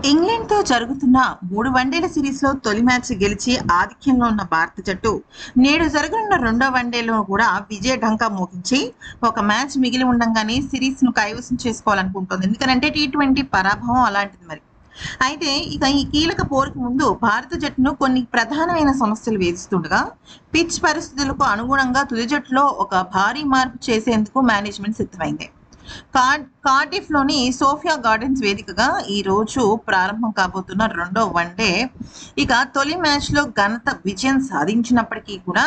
ఇంగ్లాండ్‌తో జరుగుతున్న 3 వన్డేల సిరీస్‌లో తొలి మ్యాచ్ గెలిచి ఆధిక్యంలో ఉన్న భారత జట్టు నేడు జరగనున్న రెండో వన్డేలో కూడా విజయ ఢంకా మోగించి ఒక మ్యాచ్ మిగిలి ఉండంగానే సిరీస్‌ను కైవసం చేసుకోవాలనుకుంటోంది. ఎందుకనంటే టీ20 పరాభవం అలాంటిది మరి. అయితే ఇక ఈ కీలక పోరుకు ముందు భారత జట్టును కొన్ని ప్రధానమైన సమస్యలు వేధిస్తుండగా పిచ్ పరిస్థితులకు అనుగుణంగా తుది జట్టులో ఒక భారీ మార్పు చేసేందుకు మేనేజ్మెంట్ సిద్ధమైంది. కార్డిఫ్‌లోని సోఫియా గార్డెన్స్ వేదికగా ఈ రోజు ప్రారంభం కాబోతున్న రెండో వన్డే ఇక తొలి మ్యాచ్‌లో ఘనత విజయం సాధించినప్పటికీ కూడా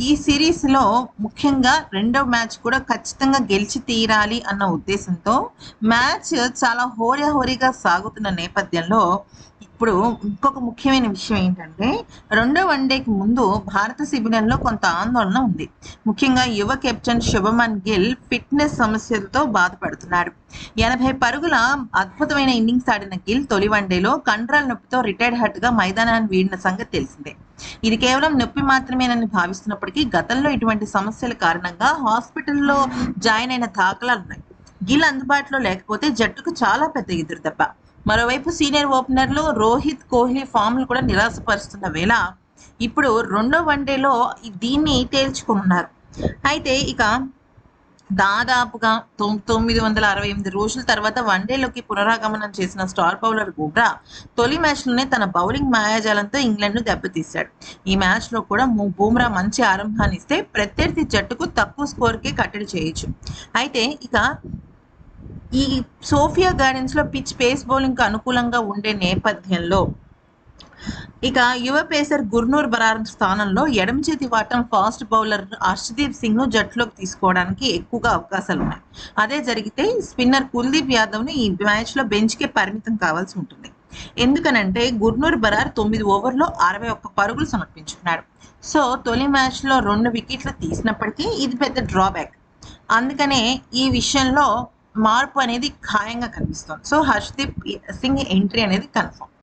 ఈ సిరీస్‌లో ముఖ్యంగా రెండో మ్యాచ్ కూడా ఖచ్చితంగా గెలిచి తీరాలి అన్న ఉద్దేశంతో మ్యాచ్ చాలా హోరాహోరీగా సాగుతున్న నేపథ్యంలో ఇప్పుడు ఇంకొక ముఖ్యమైన విషయం ఏంటంటే రెండో వన్డేకి ముందు భారత శిబిరంలో కొంత ఆందోళన ఉంది. ముఖ్యంగా యువ కెప్టెన్ శుభమన్ గిల్ ఫిట్నెస్ సమస్యలతో బాధపడుతున్నాడు. 80 పరుగుల అద్భుతమైన ఇన్నింగ్స్ ఆడిన గిల్ తొలి వన్డేలో కండరాల నొప్పితో రిటైర్డ్ హర్ట్‌గా మైదానాన్ని వీడిన సంగతి తెలిసిందే. ఇది కేవలం నొప్పి మాత్రమేనని భావిస్తున్నప్పటికీ గతంలో ఇటువంటి సమస్యల కారణంగా హాస్పిటల్‌లో జాయిన్ అయిన దాఖలాలున్నాయి. గిల్ అందుబాటులో లేకపోతే జట్టుకు చాలా పెద్ద ఎదురుదెబ్బ. మరోవైపు సీనియర్ ఓపెనర్లు రోహిత్, కోహ్లీ ఫామ్‌లు కూడా నిరాశపరుస్తున్న వేళ ఇప్పుడు రెండో వన్డేలో దీన్ని తేల్చుకోనున్నారు. అయితే ఇక దాదాపుగా 968 రోజుల తర్వాత వన్డేలోకి పునరాగమనం చేసిన స్టార్ బౌలర్ బుమ్రా తొలి మ్యాచ్‌లోనే తన బౌలింగ్ మాయాజాలంతో ఇంగ్లాండ్‌ను దెబ్బతీశాడు. ఈ మ్యాచ్‌లో కూడా బుమ్రా మంచి ఆరంభాన్ని ఇస్తే ప్రత్యర్థి జట్టుకు తక్కువ స్కోర్‌కే కట్టడి చేయొచ్చు. అయితే ఇక ఈ సోఫియా గార్డెన్స్‌లో పిచ్ పేస్ బౌలింగ్‌కు అనుకూలంగా ఉండే నేపథ్యంలో ఇక యువ పేసర్ గుర్నూర్ బరార్ స్థానంలో ఎడమ చేతి వాటం ఫాస్ట్ బౌలర్ హర్షదీప్ సింగ్‌ను జట్టులోకి తీసుకోవడానికి ఎక్కువగా అవకాశాలున్నాయి. అదే జరిగితే స్పిన్నర్ కుల్దీప్ యాదవ్‌ని ఈ మ్యాచ్‌లో బెంచ్‌కే పరిమితం కావాల్సి ఉంటుంది. ఎందుకనంటే గుర్నూర్ బరార్ 9 ఓవర్‌లో 61 పరుగులు సమర్పించుకున్నాడు. సో తొలి మ్యాచ్‌లో 2 వికెట్లు తీసినప్పటికీ ఇది పెద్ద డ్రాబ్యాక్. అందుకనే ఈ విషయంలో మార్పు అనేది ఖాయంగా కనిపిస్తోంది. సో హర్షదీప్ సింగ్ ఎంట్రీ అనేది కన్ఫర్మ్.